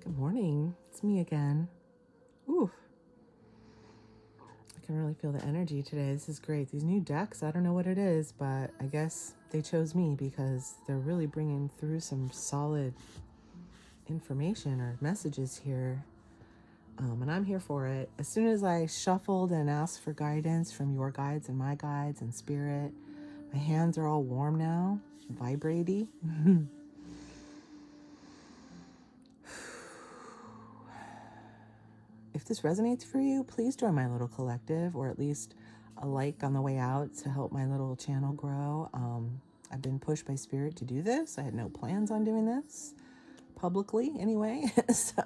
Good morning. It's me again. Ooh, I can really feel the energy today. This is great. These new decks, I don't know what it is, but I guess they chose me because they're really bringing through some solid information or messages here. And I'm here for it. As soon as I shuffled and asked for guidance from your guides and my guides and spirit, my hands are all warm now, vibraty. If this resonates for you, please join my little collective, or at least a like on the way out to help my little channel grow. I've been pushed by spirit to do this. I had no plans on doing this publicly anyway. So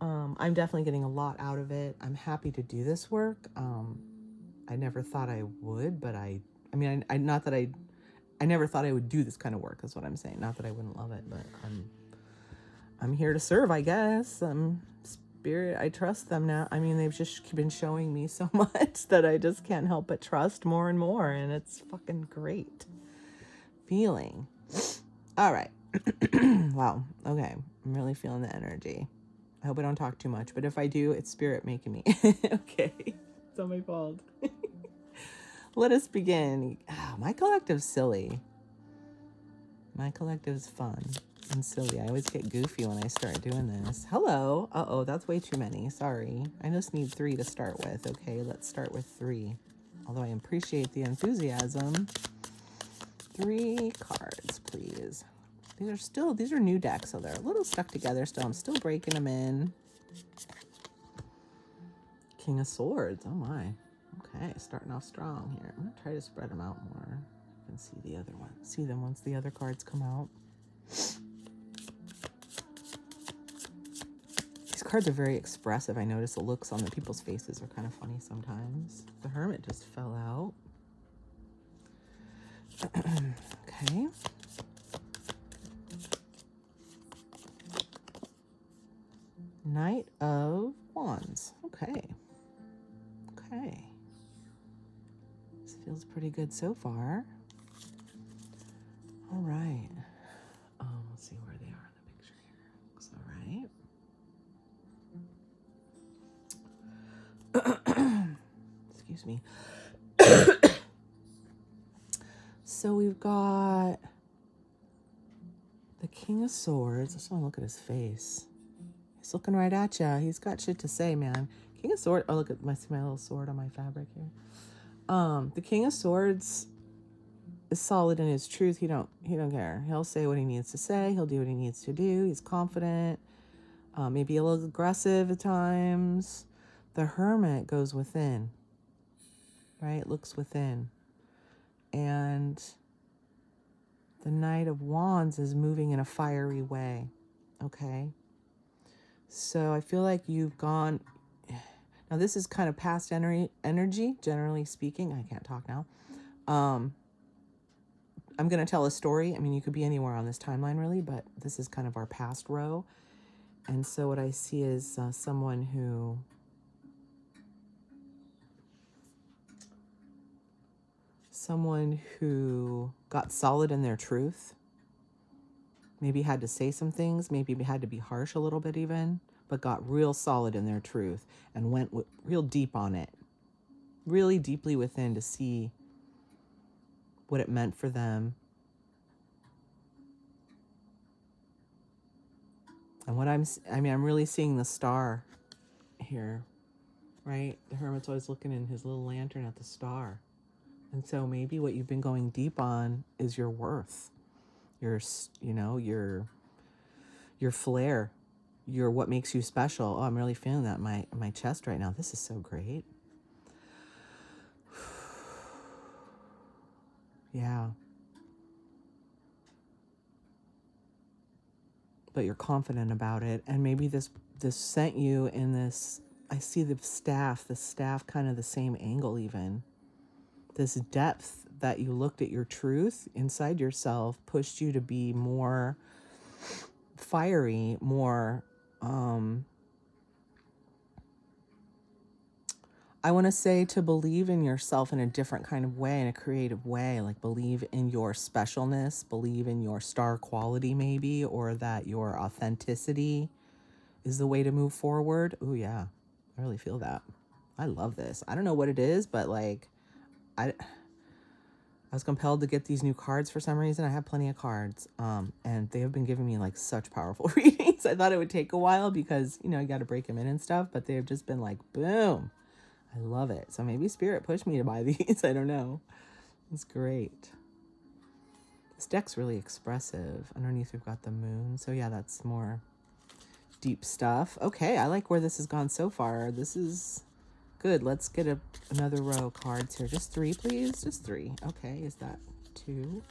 I'm definitely getting a lot out of it. I'm happy to do this work. I never thought I would, but I not that I never thought I would do this kind of work is what I'm saying. Not that I wouldn't love it, but I'm here to serve, I guess. Spirit, I trust them now. I mean, they've just been showing me so much that I just can't help but trust more and more, and it's fucking great feeling. All right. Wow. Okay. I'm really feeling the energy. I hope I don't talk too much, but if I do, it's spirit making me. Okay. It's not my fault. Let us begin. My collective's silly. My collective's fun and silly. I always get goofy when I start doing this. Hello. Uh-oh, that's way too many. Sorry. I just need 3 to start with. Okay, let's start with 3. Although I appreciate the enthusiasm. 3 cards, please. These are new decks, so they're a little stuck together still. I'm still breaking them in. King of Swords. Oh my. Okay, starting off strong here. I'm going to try to spread them out more. You can see the other one. See them once the other cards come out. These cards are very expressive. I notice the looks on the people's faces are kind of funny sometimes. The Hermit just fell out. Okay. Knight of Wands. Okay. Okay. This feels pretty good so far. All right. Let's see where they are in the picture here. Looks all right. Excuse me. So we've got the King of Swords. I just want to look at his face. He's looking right at you. He's got shit to say, man. King of Swords. Oh, look at my little sword on my fabric here. The King of Swords is solid in his truth. He don't care. He'll say what he needs to say. He'll do what he needs to do. He's confident. Maybe a little aggressive at times. The Hermit goes within. Right? Looks within. And the Knight of Wands is moving in a fiery way. Okay? So I feel like you've gone... Now this is kind of past energy, generally speaking. I can't talk now. I'm going to tell a story. I mean, you could be anywhere on this timeline, really, but this is kind of our past row. And so what I see is someone who got solid in their truth, maybe had to say some things, maybe had to be harsh a little bit even, but got real solid in their truth and went real deep on it, really deeply within to see what it meant for them. And what I'm really seeing the star here, right? The Hermit's always looking in his little lantern at the star. And so maybe what you've been going deep on is your worth, your flair, your what makes you special. Oh, I'm really feeling that in my chest right now. This is so great. Yeah. But you're confident about it. And maybe this sent you in this, I see the staff kind of the same angle even. This depth that you looked at your truth inside yourself pushed you to be more fiery, more, I want to say to believe in yourself in a different kind of way, in a creative way, like believe in your specialness, believe in your star quality maybe, or that your authenticity is the way to move forward. Oh yeah, I really feel that. I love this. I don't know what it is, but like I was compelled to get these new cards for some reason. I have plenty of cards, and they have been giving me like such powerful readings. I thought it would take a while because, you know, you got to break them in and stuff, but they've just been like, boom. I love it. So maybe Spirit pushed me to buy these. I don't know. It's great. This deck's really expressive. Underneath we've got the moon. So yeah, that's more deep stuff. Okay, I like where this has gone so far. This is good. Let's get another row of cards here. Just 3, please. Just 3. Okay, is that 2?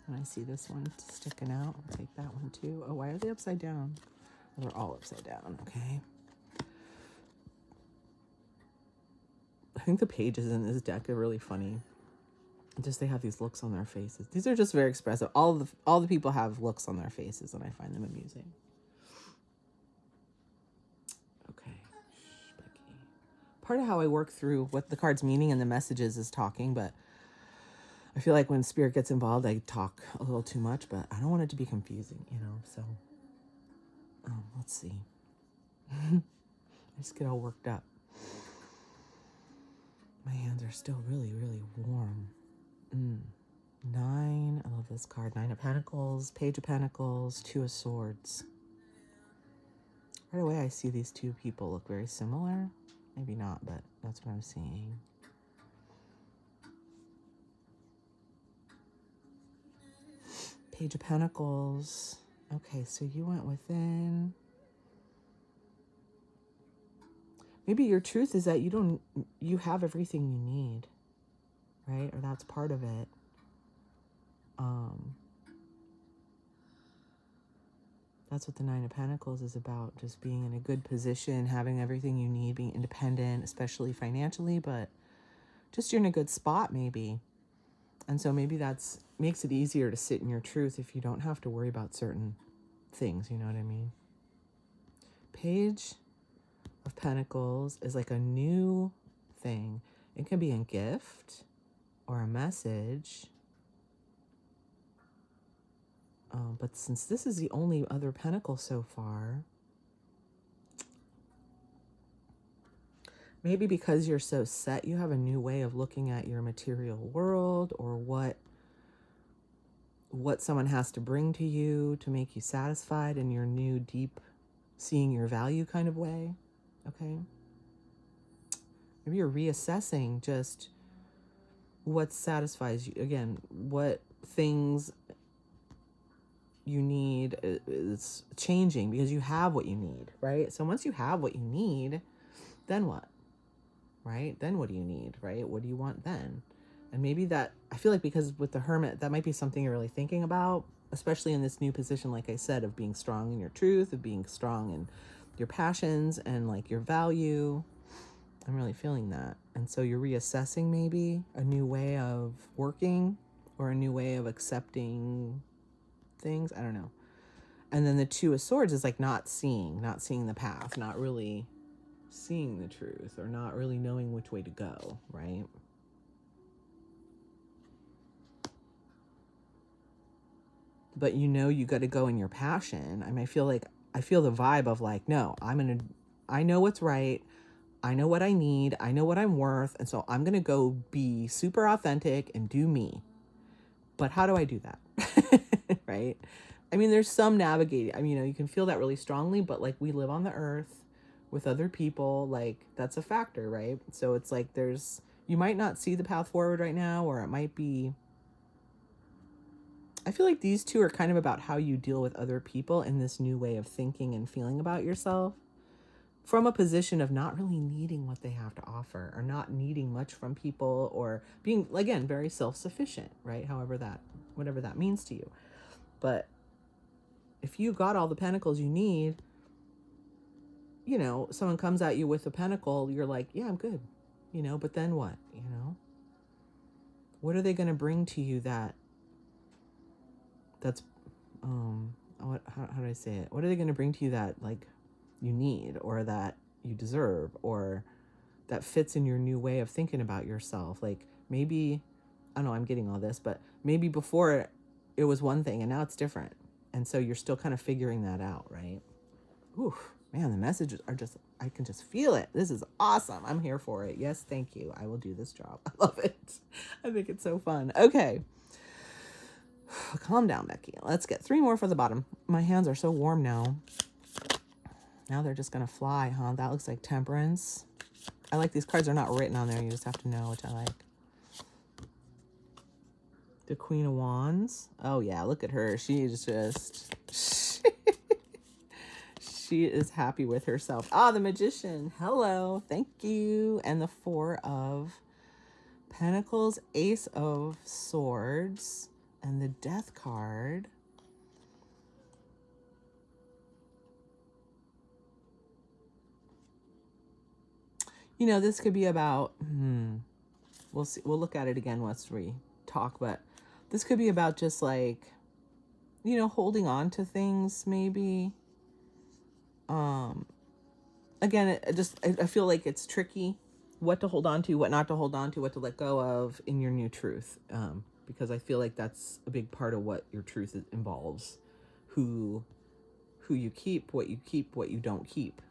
And I see this one sticking out. I'll take that one too. Oh, why are they upside down? Oh, they're all upside down. Okay. I think the pages in this deck are really funny. Just they have these looks on their faces. These are just very expressive. All the people have looks on their faces, and I find them amusing. Okay. Becky. Part of how I work through what the card's meaning and the messages is talking, but I feel like when Spirit gets involved, I talk a little too much, but I don't want it to be confusing, you know, so let's see. I just get all worked up. My hands are still really, really warm. 9, I love this card. 9 of Pentacles, Page of Pentacles, 2 of Swords. Right away, I see these two people look very similar. Maybe not, but that's what I'm seeing. Page of Pentacles. Okay, so you went within. Maybe your truth is that you have everything you need, right? Or that's part of it. That's what the 9 of Pentacles is about. Just being in a good position, having everything you need, being independent, especially financially, but just you're in a good spot maybe. And so maybe that's makes it easier to sit in your truth if you don't have to worry about certain things, you know what I mean? Page of Pentacles is like a new thing. It can be a gift or a message. But since this is the only other pentacle so far, maybe because you're so set, you have a new way of looking at your material world, or what someone has to bring to you to make you satisfied in your new deep seeing your value kind of way. Okay. Maybe you're reassessing just what satisfies you. Again, what things you need is changing because you have what you need, right? So once you have what you need, then what? Right? Then what do you need, right? What do you want then? And maybe that, I feel like because with the Hermit, that might be something you're really thinking about, especially in this new position, like I said, of being strong in your truth, of being strong in your passions and like your value. I'm really feeling that. And so you're reassessing maybe a new way of working or a new way of accepting things. I don't know. And then the 2 of Swords is like not seeing the path, not really seeing the truth, or not really knowing which way to go, right? But you know you got to go in your passion. I mean, I feel the vibe of like, no, I know what's right. I know what I need. I know what I'm worth. And so I'm going to go be super authentic and do me. But how do I do that? Right? I mean, there's some navigating. I mean, you can feel that really strongly, but like we live on the earth with other people, like that's a factor, right? So it's like you might not see the path forward right now, or it might be, I feel like these two are kind of about how you deal with other people in this new way of thinking and feeling about yourself from a position of not really needing what they have to offer, or not needing much from people, or being, again, very self-sufficient, right? Whatever that means to you. But if you got all the pentacles you need, you know, someone comes at you with a pentacle, you're like, yeah, I'm good, you know, but then what, you know? What are they going to bring to you that's, how do I say it? What are they going to bring to you that, like, you need, or that you deserve, or that fits in your new way of thinking about yourself? Like, maybe, I don't know, I'm getting all this, but maybe before it was one thing and now it's different. And so you're still kind of figuring that out, right? Oof. Man, the messages are just, I can just feel it. This is awesome. I'm here for it. Yes, thank you. I will do this job. I love it. I think it's so fun. Okay. Calm down, Becky. Let's get 3 more for the bottom. My hands are so warm now. Now they're just going to fly, huh? That looks like Temperance. I like these cards. Are not written on there. You just have to know, which I like. The Queen of Wands. Oh, yeah. Look at her. She is just... she is happy with herself. Ah, the Magician. Hello. Thank you. And the 4 of Pentacles, Ace of Swords, and the Death card. You know, this could be about, we'll see. We'll look at it again once we talk, but this could be about just like, you know, holding on to things maybe. Again, I feel like it's tricky what to hold on to, what not to hold on to, what to let go of in your new truth. Because I feel like that's a big part of what your truth involves. Who you keep, what you don't keep,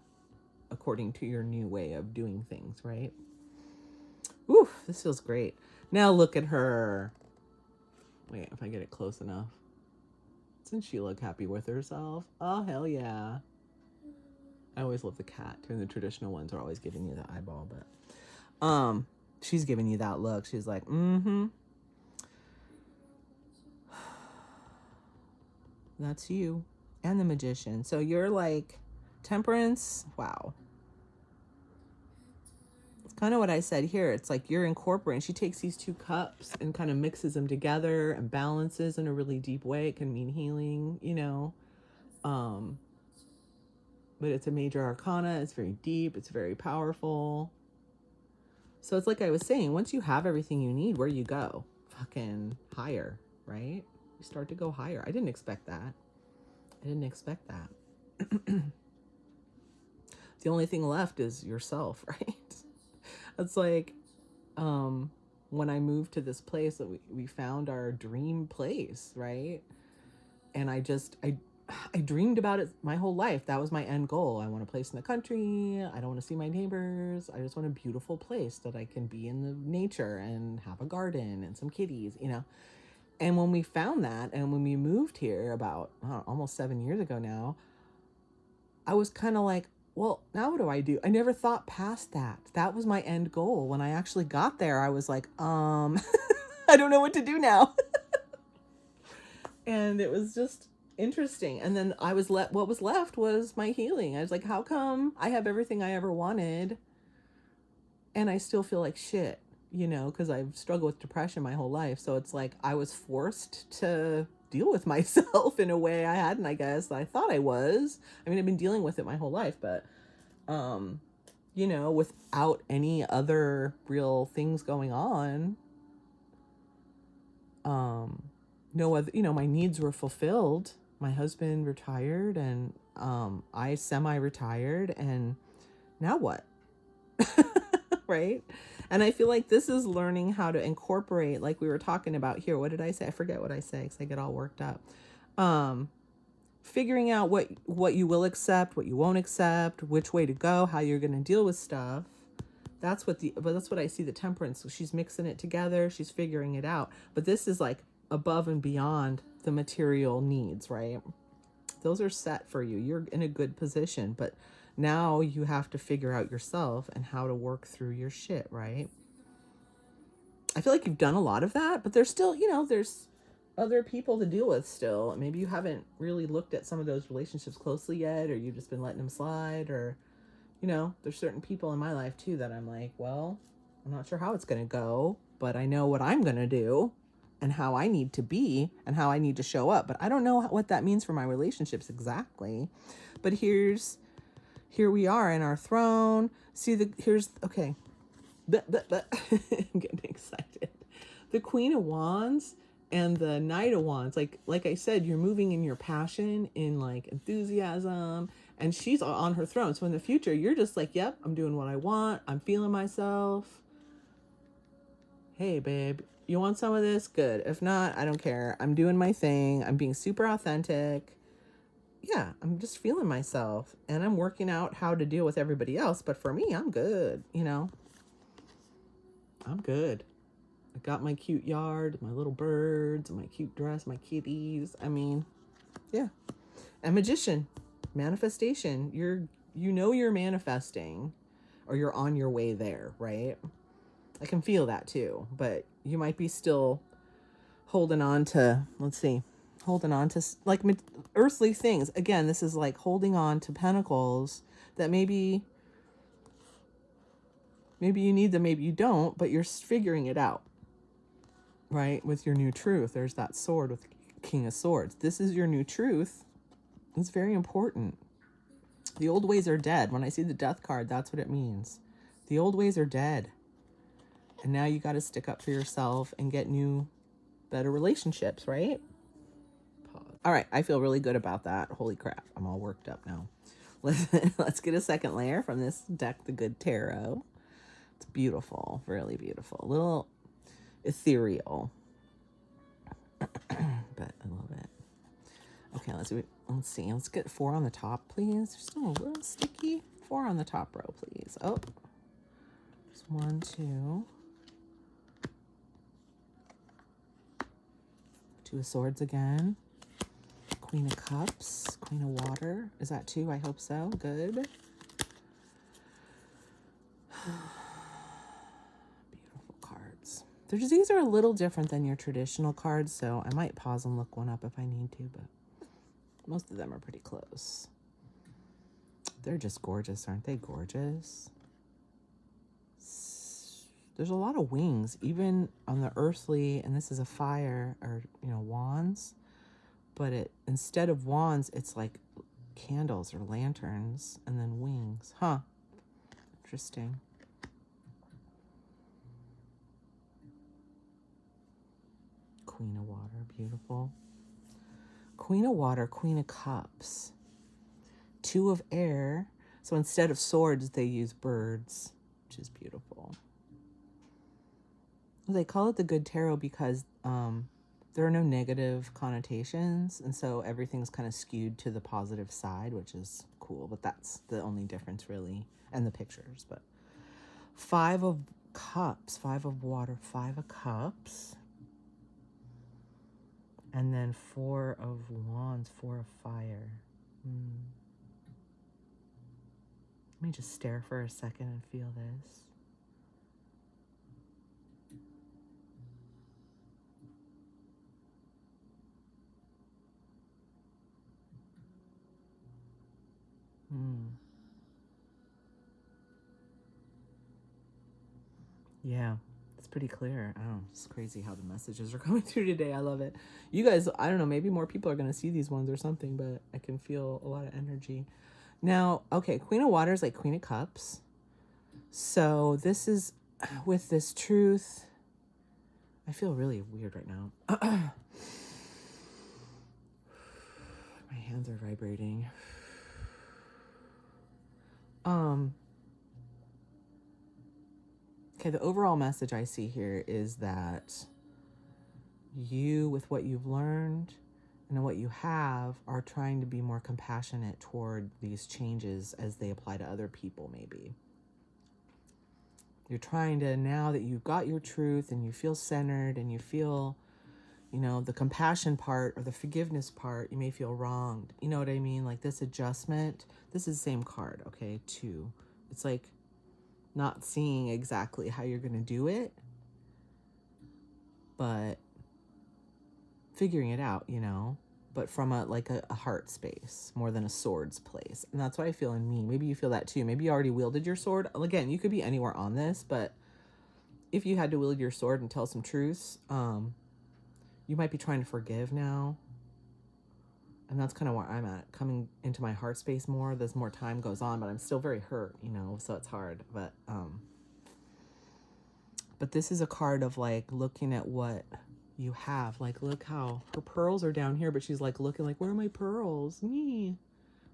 according to your new way of doing things, right? Ooh, this feels great. Now look at her. Wait, if I get it close enough. Doesn't she look happy with herself? Oh, hell yeah. I always love the cat too. And the traditional ones are always giving you the eyeball, but she's giving you that look. She's like, that's you. And the Magician. So you're like Temperance. Wow. It's kind of what I said here. It's like you're incorporating. She takes these 2 cups and kind of mixes them together and balances in a really deep way. It can mean healing, you know. But it's a major arcana. It's very deep. It's very powerful. So it's like I was saying, once you have everything you need, where you go? Fucking higher, right? You start to go higher. I didn't expect that. The only thing left is yourself, right? It's like when I moved to this place that we found our dream place, right? And I dreamed about it my whole life. That was my end goal. I want a place in the country. I don't want to see my neighbors. I just want a beautiful place that I can be in the nature and have a garden and some kitties, you know. And when we found that, and when we moved here about almost 7 years ago now, I was kind of like, well, now what do? I never thought past that. That was my end goal. When I actually got there, I was like, I don't know what to do now. And it was just interesting. And then what was left was my healing. I was like, how come I have everything I ever wanted and I still feel like shit, you know, because I've struggled with depression my whole life. So it's like I was forced to deal with myself in a way I hadn't, I guess. I thought I was. I mean, I've been dealing with it my whole life, but you know, without any other real things going on, no other, you know, my needs were fulfilled. My husband retired, and I semi-retired, and now what? Right? And I feel like this is learning how to incorporate, like we were talking about here. What did I say? I forget what I say because I get all worked up. Figuring out what you will accept, what you won't accept, which way to go, how you're going to deal with stuff. That's what I see the Temperance. So she's mixing it together. She's figuring it out. But this is like above and beyond the material needs, right? Those are set for you. You're in a good position, but now you have to figure out yourself and how to work through your shit, right? I feel like you've done a lot of that, but there's still, you know, there's other people to deal with still. Maybe you haven't really looked at some of those relationships closely yet, or you've just been letting them slide, or, you know, there's certain people in my life too that I'm like, well, I'm not sure how it's going to go, but I know what I'm going to do and how I need to be and how I need to show up. But I don't know what that means for my relationships exactly. But here we are in our throne. Okay. I'm getting excited. The Queen of Wands and the Knight of Wands. Like I said, you're moving in your passion, in like enthusiasm, and she's on her throne. So in the future, you're just like, yep, I'm doing what I want. I'm feeling myself. Hey, babe, you want some of this? Good. If not, I don't care. I'm doing my thing. I'm being super authentic. yeah, I'm just feeling myself and I'm working out how to deal with everybody else. But for me, I'm good. You know, I'm good. I got my cute yard, my little birds, my cute dress, my kitties. I mean, yeah. A magician, manifestation. You're manifesting or you're on your way there, right? I can feel that too, but you might be still holding on to, let's see, holding on to like earthly things. Again, this is like holding on to pentacles that maybe you need them, maybe you don't, but you're figuring it out, right? With your new truth. There's that sword with King of Swords. This is your new truth. It's very important. The old ways are dead. When I see the death card, that's what it means. The old ways are dead. And now you got to stick up for yourself and get new, better relationships, right? Pause. All right, I feel really good about that. Holy crap, I'm all worked up now. Let's get a second layer from this deck, the Good Tarot. It's beautiful, really beautiful. A little ethereal, but I love it. Okay, let's see. Let's get 4 on the top, please. Just a little sticky. 4 on the top row, please. Oh, just 1, 2. 2 of Swords again. Queen of Cups. Queen of Water. Is that 2? I hope so. Good. Beautiful cards. These are a little different than your traditional cards, so I might pause and look one up if I need to, but most of them are pretty close. They're just gorgeous, aren't they? Gorgeous. There's a lot of wings, even on the earthly, and this is a fire, or, wands. But instead of wands, it's like candles or lanterns, and then wings. Huh. Interesting. Queen of Water, beautiful. Queen of Water, Queen of Cups. 2 of Air. So instead of swords, they use birds, which is beautiful. They call it the Good Tarot because there are no negative connotations, and so everything's kind of skewed to the positive side, which is cool, but that's the only difference really, and the pictures. But 5 of Cups, 5 of Water, 5 of Cups, and then 4 of Wands, 4 of Fire. Let me just stare for a second and feel this. Yeah, it's pretty clear. I don't know, it's crazy how the messages are coming through today. I love it. You guys, I don't know, maybe more people are going to see these ones or something, but I can feel a lot of energy. Now, okay, Queen of Water is like Queen of Cups. So this is with this truth. I feel really weird right now. My hands are vibrating. Okay, the overall message I see here is that you, with what you've learned and what you have, are trying to be more compassionate toward these changes as they apply to other people, maybe. You're trying to, now that you've got your truth and you feel centered and you feel, the compassion part or the forgiveness part, you may feel wronged. You know what I mean? Like this adjustment, this is the same card, okay, 2. It's like not seeing exactly how you're going to do it, but figuring it out, but from a heart space more than a sword's place. And that's what I feel in me. Maybe you feel that too. Maybe you already wielded your sword. Again, you could be anywhere on this, but if you had to wield your sword and tell some truths, you might be trying to forgive now. And that's kind of where I'm at, coming into my heart space more. As more time goes on, but I'm still very hurt, so it's hard. But this is a card of like looking at what you have. Like, look how her pearls are down here, but she's like looking like, where are my pearls? Me.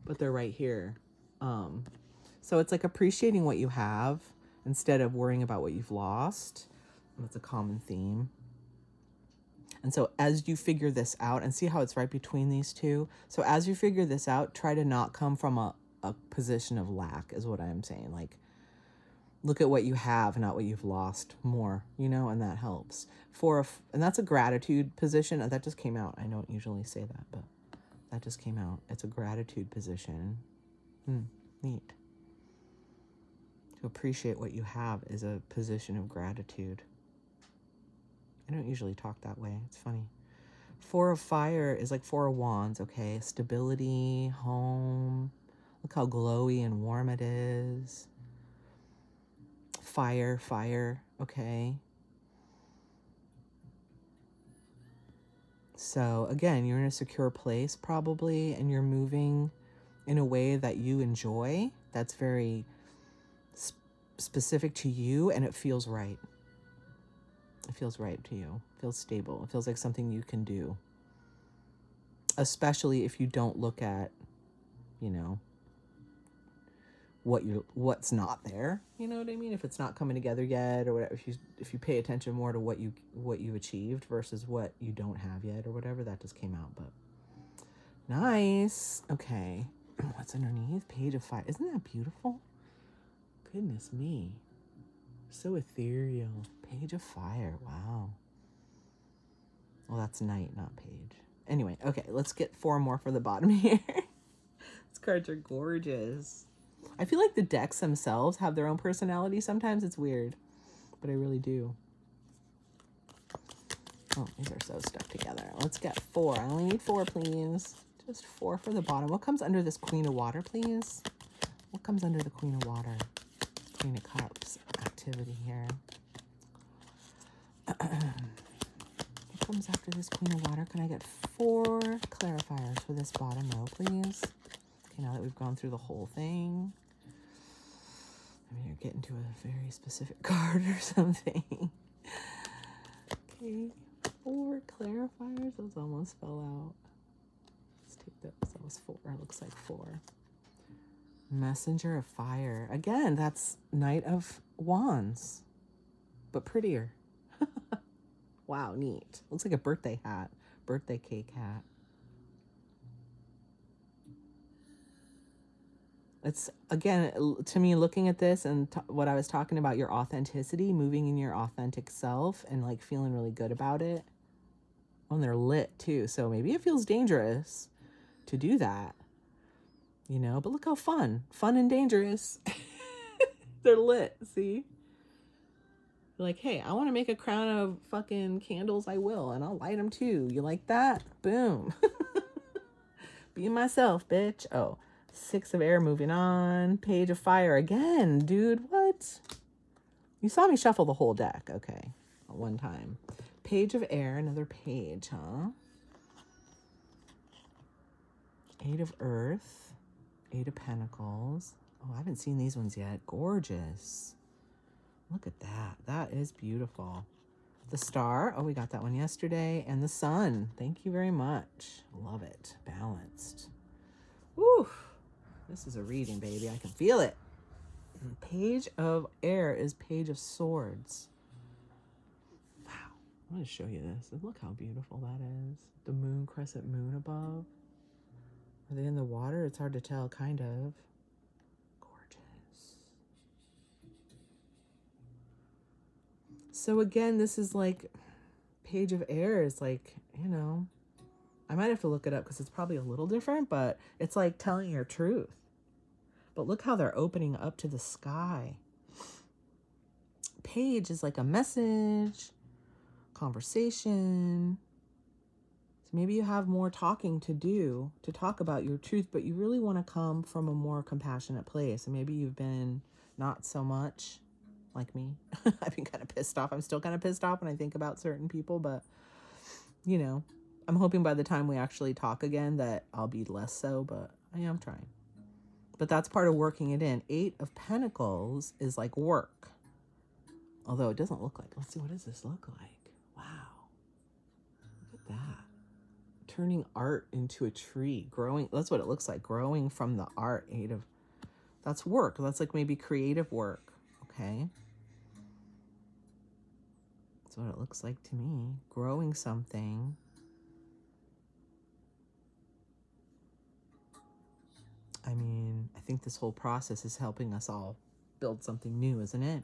But they're right here. So it's like appreciating what you have instead of worrying about what you've lost. That's a common theme. And so as you figure this out, and see how it's right between these two. So as you figure this out, try to not come from a position of lack is what I'm saying. Like, look at what you have, not what you've lost more, you know, and that helps. And that's a gratitude position. That just came out. I don't usually say that, but that just came out. It's a gratitude position. Neat. To appreciate what you have is a position of gratitude. I don't usually talk that way. It's funny. 4 of Fire is like 4 of Wands, okay? Stability, home. Look how glowy and warm it is. Fire, okay? So again, you're in a secure place probably, and you're moving in a way that you enjoy. That's very specific to you, and it feels right. It feels right to you. It feels stable. It feels like something you can do. Especially if you don't look at, you know, what's not there. You know what I mean? If it's not coming together yet or whatever, if you pay attention more to what you've achieved versus what you don't have yet or whatever, that just came out. But nice. Okay. What's underneath? Page of Fire. Isn't that beautiful? Goodness me. So ethereal. Page of Fire. Wow. Well, that's Knight, not Page. Anyway, okay, let's get 4 more for the bottom here. These cards are gorgeous. I feel like the decks themselves have their own personality sometimes. It's weird, but I really do. Oh, these are so stuck together. Let's get 4. I only need 4, please. Just 4 for the bottom. What comes under this Queen of Water, please? What comes under the Queen of Water? Queen of Cups activity here. What comes after this Queen of Water? Can I get 4 clarifiers for this bottom row, please? Okay, now that we've gone through the whole thing. I mean, you're getting to a very specific card or something. Okay, 4 clarifiers. Those almost fell out. Let's take those. That was 4. It looks like 4. Messenger of Fire. Again, that's Knight of Wands, but prettier. Wow, neat. Looks like a birthday hat. Birthday cake hat. It's, again, to me, looking at this and what I was talking about, your authenticity, moving in your authentic self and like feeling really good about it. When they're lit too. So maybe it feels dangerous to do that, you know, but look how fun and dangerous. They're lit. See? Like, hey, I want to make a crown of fucking candles. I will. And I'll light them too. You like that? Boom. Be myself, bitch. Oh, 6 of Air, moving on. Page of Fire again. Dude, what? You saw me shuffle the whole deck. Okay. One time. Page of Air, another page, huh? 8 of Earth. 8 of Pentacles. Oh, I haven't seen these ones yet. Gorgeous. Look at that. That is beautiful. The Star. Oh, we got that one yesterday. And the Sun. Thank you very much. Love it. Balanced. Woo. This is a reading, baby. I can feel it. Page of Air is Page of Swords. Wow. I'm going to show you this. Look how beautiful that is. The moon, crescent moon above. Are they in the water? It's hard to tell, kind of. So again, this is like Page of Air is like, you know, I might have to look it up because it's probably a little different, but it's like telling your truth. But look how they're opening up to the sky. Page is like a message, conversation. So maybe you have more talking to do to talk about your truth, but you really want to come from a more compassionate place. And maybe you've been not so much like me. I've been kind of pissed off. I'm still kind of pissed off when I think about certain people, but you know, I'm hoping by the time we actually talk again that I'll be less so, but I am trying. But that's part of working it in. 8 of Pentacles is like work. Although it doesn't look like, let's see, what does this look like? Wow. Look at that. Turning art into a tree, growing. That's what it looks like. Growing from the art. 8 of, that's work. That's like maybe creative work. Okay. That's what it looks like to me. Growing something. I mean, I think this whole process is helping us all build something new, isn't it?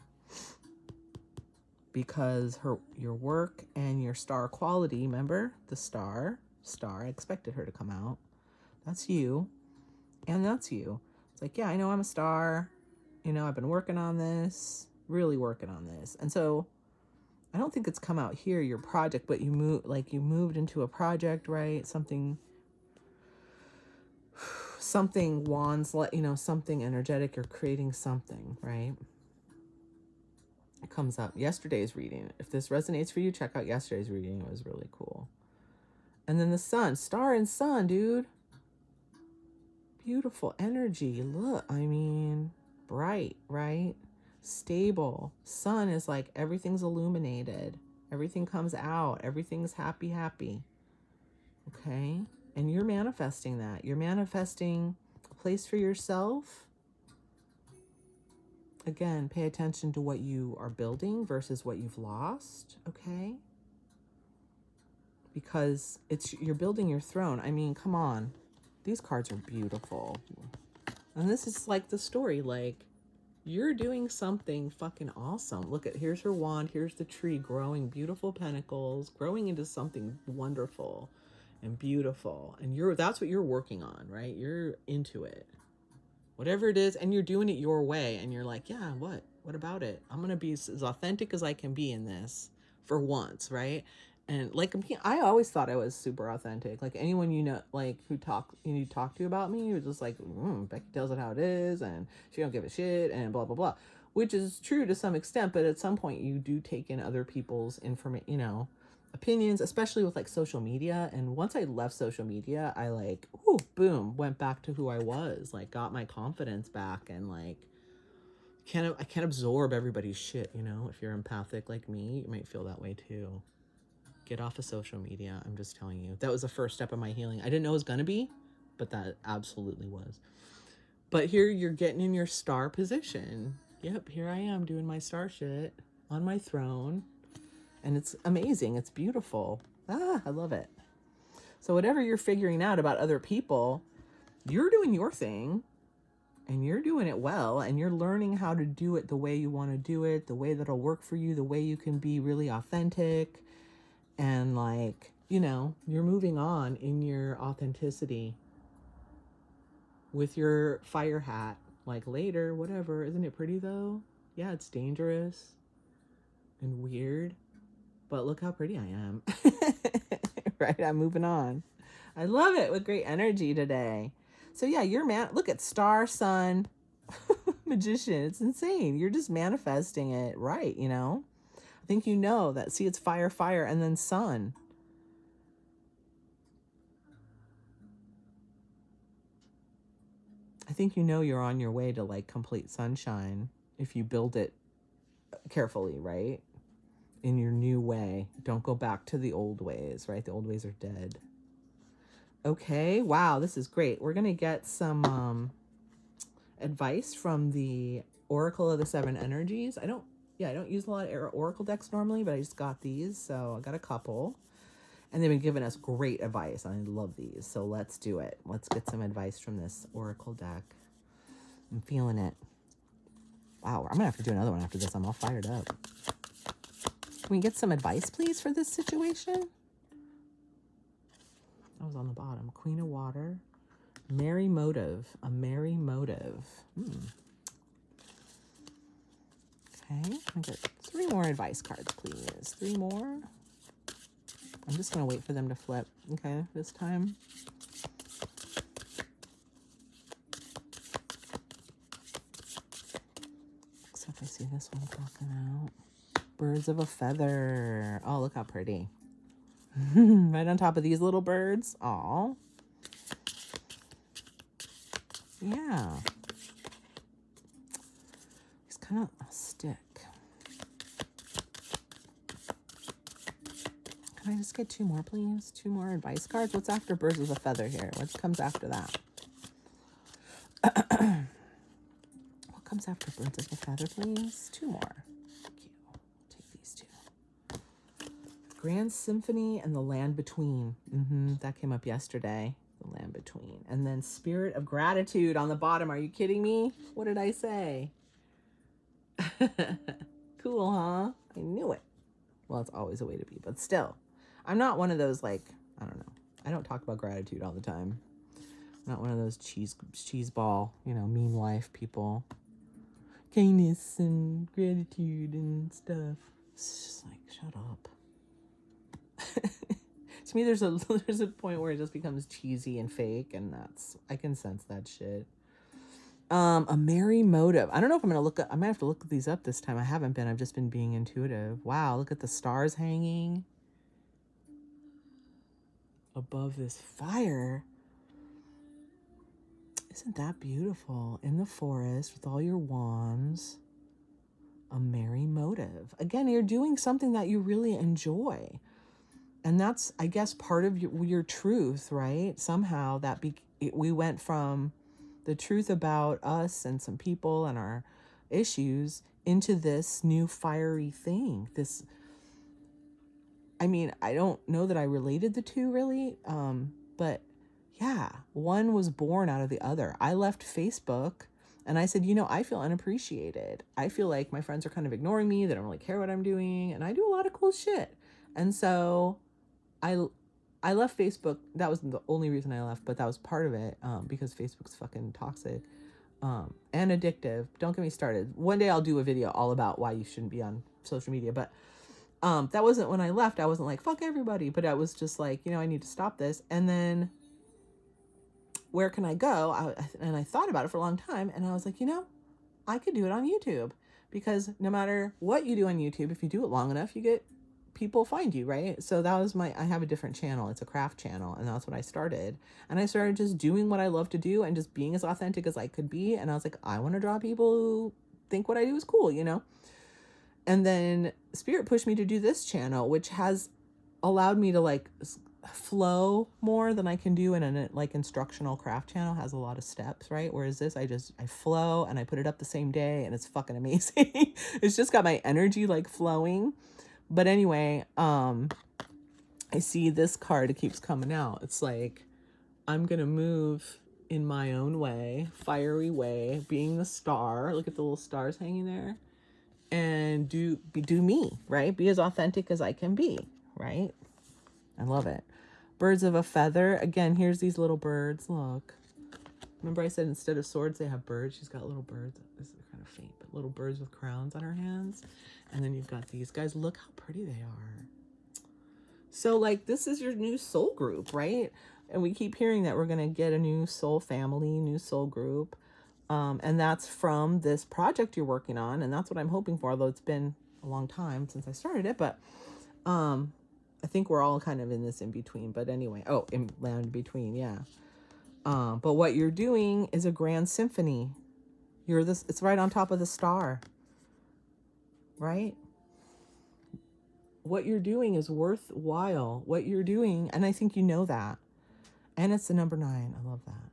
Because your work and your star quality, remember the star, I expected her to come out. That's you. And that's you. It's like, yeah, I know I'm a star. You know, I've been working on this, really working on this. And so I don't think it's come out here, your project, but you moved into a project, right? Something wands, something energetic. You're creating something, right? It comes up. Yesterday's reading. If this resonates for you, check out yesterday's reading. It was really cool. And then the sun, star and sun, dude. Beautiful energy. Look, I mean, bright, right? Stable. Sun is like everything's illuminated. Everything comes out. Everything's happy, happy. Okay? And you're manifesting that. You're manifesting a place for yourself. Again, pay attention to what you are building versus what you've lost, okay? Because you're building your throne. I mean, come on. These cards are beautiful. And this is like the story, like you're doing something fucking awesome. Look at, here's her wand, here's the tree growing beautiful pentacles, growing into something wonderful and beautiful. And that's what you're working on, right? You're into it. Whatever it is, and you're doing it your way, and you're like, yeah, what about it? I'm gonna be as authentic as I can be in this for once, right? And like, I always thought I was super authentic. Like anyone like who you talk to about me, you're just like, Becky tells it how it is, and she don't give a shit, and blah blah blah, which is true to some extent. But at some point, you do take in other people's information, opinions, especially with like social media. And once I left social media, I like, boom, went back to who I was, like got my confidence back, and like I can't absorb everybody's shit, If you're empathic like me, you might feel that way too. Get off of social media. I'm just telling you. That was the first step of my healing. I didn't know it was gonna be, but that absolutely was. But here you're getting in your star position. Yep, here I am doing my star shit on my throne. And it's amazing. It's beautiful. I love it. So whatever you're figuring out about other people, you're doing your thing and you're doing it well, and you're learning how to do it the way you want to do it, the way that'll work for you, the way you can be really authentic. And like, you're moving on in your authenticity with your fire hat. Like later, whatever. Isn't it pretty though? Yeah, it's dangerous and weird. But look how pretty I am. Right? I'm moving on. I love it with great energy today. So yeah, look at star, sun, magician. It's insane. You're just manifesting it right, I think that. See, it's fire, fire, and then sun. I think you're on your way to like complete sunshine if you build it carefully, right? In your new way. Don't go back to the old ways, right? The old ways are dead. Okay, wow, this is great. We're going to get some advice from the Oracle of the Seven Energies. I don't use a lot of Oracle decks normally, but I just got these, so I got a couple. And they've been giving us great advice. I love these, so let's do it. Let's get some advice from this Oracle deck. I'm feeling it. Wow, I'm going to have to do another one after this. I'm all fired up. Can we get some advice, please, for this situation? That was on the bottom. Queen of Water. Merry motive. A merry motive. Okay. I get 3 more advice cards, please. 3 more. I'm just going to wait for them to flip. Okay, this time. Except I see this one popping out. Birds of a feather. Oh, look how pretty. Right on top of these little birds. Aw. Yeah. It's kind of a stick. Can I just get 2 more, please? 2 more advice cards? What's after birds of a feather here? What comes after that? What comes after birds of a feather, please? 2 more. Thank you. Take these 2. Grand Symphony and the Land Between. That came up yesterday. The Land Between. And then Spirit of Gratitude on the bottom. Are you kidding me? What did I say? Cool, huh? I knew it. Well, it's always a way to be, but still. I'm not one of those, like, I don't know. I don't talk about gratitude all the time. I'm not one of those cheese ball, mean wife people. Kindness and gratitude and stuff. It's just like, shut up. To me, there's a point where it just becomes cheesy and fake, and I can sense that shit. A merry motive. I don't know if I might have to look these up this time. I haven't been. I've just been being intuitive. Wow, look at the stars hanging above this fire. Isn't that beautiful? In the forest with all your wands. A merry motive. Again, you're doing something that you really enjoy. And that's, I guess, part of your truth, right? Somehow we went from the truth about us and some people and our issues into this new fiery thing. I don't know that I related the two really, but yeah, one was born out of the other. I left Facebook and I said, I feel unappreciated. I feel like my friends are kind of ignoring me. They don't really care what I'm doing. And I do a lot of cool shit. And so I left Facebook. That was the only reason I left, but that was part of it, because Facebook's fucking toxic, and addictive. Don't get me started. One day I'll do a video all about why you shouldn't be on social media, but that wasn't when I left. I wasn't like, fuck everybody, but I was just like, I need to stop this. And then where can I go? And I thought about it for a long time, and I was like, I could do it on YouTube, because no matter what you do on YouTube, if you do it long enough, people find you, right? So that was I have a different channel. It's a craft channel, and that's what I started. And I started just doing what I love to do and just being as authentic as I could be. And I was like, I want to draw people who think what I do is cool, And then Spirit pushed me to do this channel, which has allowed me to like flow more than I can do in an like instructional craft channel. Has a lot of steps, right? Whereas this, I flow and I put it up the same day, and it's fucking amazing. It's just got my energy like flowing. But anyway, I see this card, it keeps coming out. It's like, I'm going to move in my own way, fiery way, being the star. Look at the little stars hanging there. And do me, right? Be as authentic as I can be, right? I love it. Birds of a feather. Again, here's these little birds. Look. Remember I said instead of swords, they have birds? She's got little birds. This is kind of faint, but little birds with crowns on her hands. And then you've got these guys. Look how pretty they are. So, like, this is your new soul group, right? And we keep hearing that we're going to get a new soul family, new soul group. And that's from this project you're working on. And that's what I'm hoping for, although it's been a long time since I started it. But I think we're all kind of in this in between. But anyway, in land between, yeah. But what you're doing is a grand symphony. It's right on top of the star. Right? What you're doing is worthwhile. What you're doing, and I think you know that. And it's the number 9. I love that.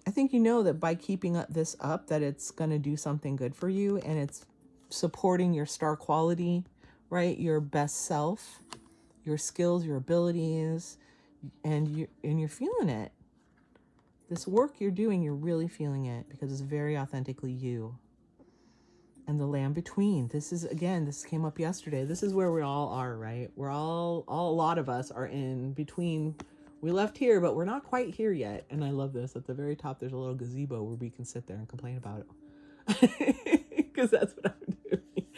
I think you know that by keeping this up, that it's going to do something good for you, and it's supporting your star quality, right? Your best self, your skills, your abilities, and you're feeling it. This work you're doing, you're really feeling it because it's very authentically you. And the land between. This came up yesterday. This is where we all are, right? We're all a lot of us are in between. We left here, but we're not quite here yet. And I love this. At the very top, there's a little gazebo where we can sit there and complain about it. Because that's what I'm doing.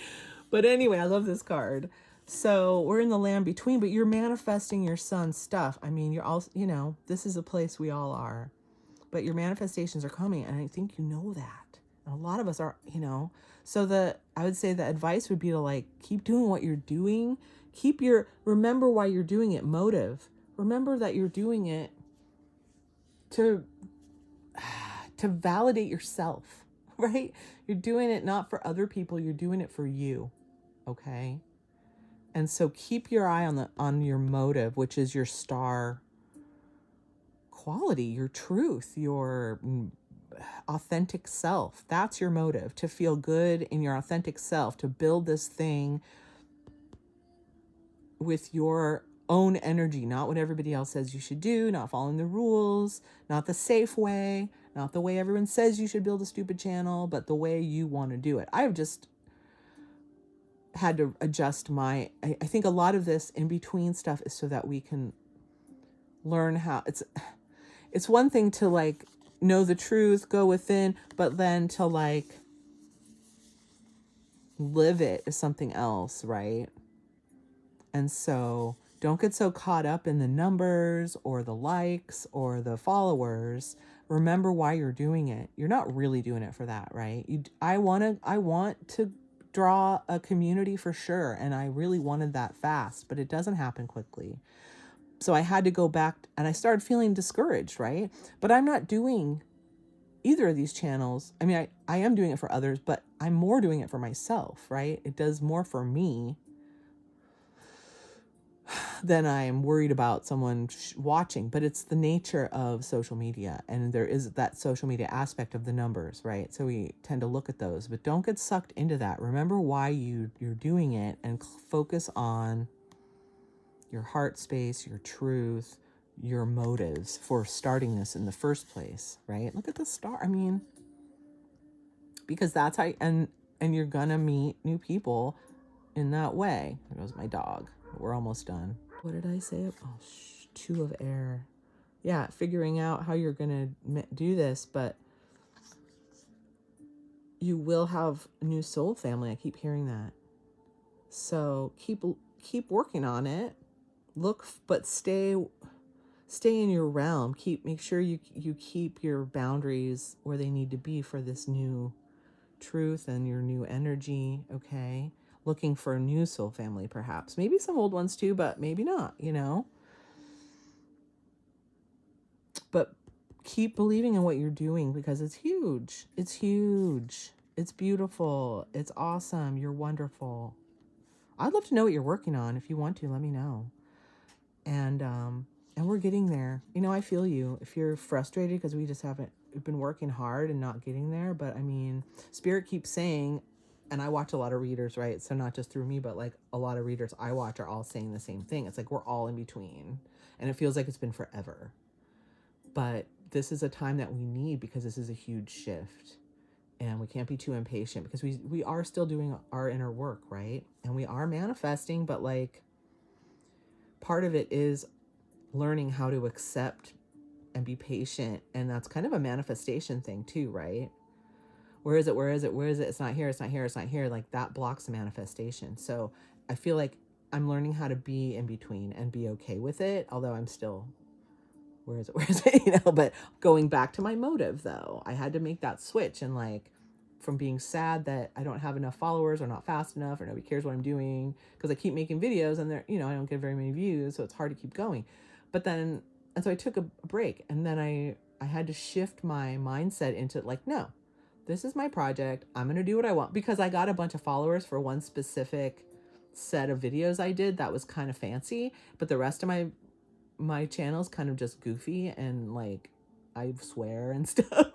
But anyway, I love this card. So we're in the land between, but you're manifesting your son's stuff. I mean, you're all, this is a place we all are. But your manifestations are coming, and I think you know that. And a lot of us are, So I would say the advice would be to like keep doing what you're doing. Remember why you're doing it. Motive. Remember that you're doing it to validate yourself, right? You're doing it not for other people. You're doing it for you. Okay. And so keep your eye on your motive, which is your star quality, your truth, your authentic self. That's your motive, to feel good in your authentic self, to build this thing with your own energy, not what everybody else says you should do, not following the rules, not the safe way, not the way everyone says you should build a stupid channel, but the way you want to do it. I've just had to adjust I think a lot of this in between stuff is so that we can learn how it's one thing to like know the truth, go within, but then to like live it is something else, right? And so don't get so caught up in the numbers or the likes or the followers. Remember why you're doing it. You're not really doing it for that, right? I want to draw a community for sure, and I really wanted that fast, but it doesn't happen quickly. So I had to go back, and I started feeling discouraged, right? But I'm not doing either of these channels. I mean, I am doing it for others, but I'm more doing it for myself, right? It does more for me than I'm worried about someone watching. But it's the nature of social media, and there is that social media aspect of the numbers, right? So we tend to look at those, but don't get sucked into that. Remember why you're doing it, and focus on your heart space, your truth, your motives for starting this in the first place, right? Look at the star. I mean, because that's how, and you're gonna meet new people in that way. There goes my dog. We're almost done. What did I say? Oh, 2 of air. Yeah, figuring out how you're gonna do this, but you will have a new soul family. I keep hearing that. So keep working on it. Look, but stay in your realm. Make sure you keep your boundaries where they need to be for this new truth and your new energy, okay? Looking for a new soul family, perhaps. Maybe some old ones too, but maybe not, But keep believing in what you're doing, because it's huge. It's huge. It's beautiful. It's awesome. You're wonderful. I'd love to know what you're working on. If you want to, let me know. And we're getting there. I feel you. If you're frustrated because we've been working hard and not getting there. But I mean, Spirit keeps saying, and I watch a lot of readers, right? So not just through me, but like a lot of readers I watch are all saying the same thing. It's like we're all in between, and it feels like it's been forever. But this is a time that we need, because this is a huge shift, and we can't be too impatient, because we are still doing our inner work, right? And we are manifesting, but like part of it is learning how to accept and be patient. And that's kind of a manifestation thing too, right? Where is it? It's not here. Like that blocks the manifestation. So I feel like I'm learning how to be in between and be okay with it. Although I'm still, where is it? But going back to my motive though, I had to make that switch, and like, from being sad that I don't have enough followers or not fast enough or nobody cares what I'm doing, because I keep making videos and they're, I don't get very many views. So it's hard to keep going. But then, and so I took a break, and then I had to shift my mindset into like, no, this is my project. I'm going to do what I want, because I got a bunch of followers for one specific set of videos I did that was kind of fancy, but the rest of my channel's kind of just goofy and like, I swear and stuff,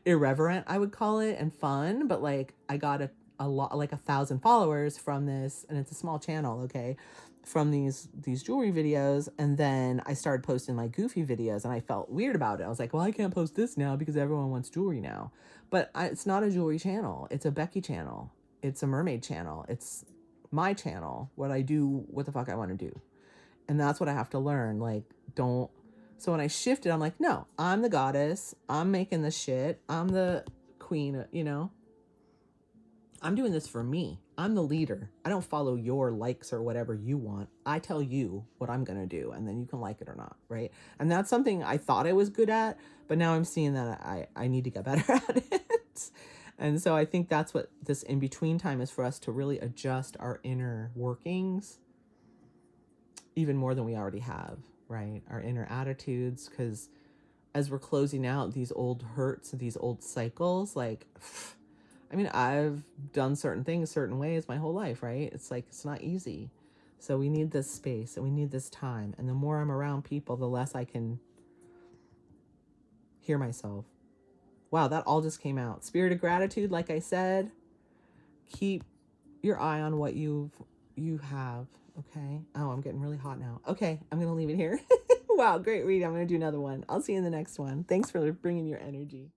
irreverent, I would call it, and fun. But like, I got a lot, like 1,000 followers from this, and it's a small channel, okay, from these jewelry videos. And then I started posting like goofy videos, and I felt weird about it. I was like, well, I can't post this now because everyone wants jewelry now. But it's not a jewelry channel. It's a Becky channel. It's a mermaid channel. It's my channel. What the fuck I want to do. And that's what I have to learn. Like, don't. So when I shifted, I'm like, no, I'm the goddess. I'm making the shit. I'm the queen, I'm doing this for me. I'm the leader. I don't follow your likes or whatever you want. I tell you what I'm going to do, and then you can like it or not, right? And that's something I thought I was good at, but now I'm seeing that I need to get better at it. And so I think that's what this in-between time is, for us to really adjust our inner workings even more than we already have, right? Our inner attitudes, because as we're closing out these old hurts, these old cycles, like, I mean, I've done certain things certain ways my whole life, right? It's like, it's not easy. So we need this space, and we need this time. And the more I'm around people, the less I can hear myself. Wow, that all just came out. Spirit of gratitude, like I said, keep your eye on what you have. Okay. Oh, I'm getting really hot now. Okay, I'm going to leave it here. Wow, great read. I'm going to do another one. I'll see you in the next one. Thanks for bringing your energy.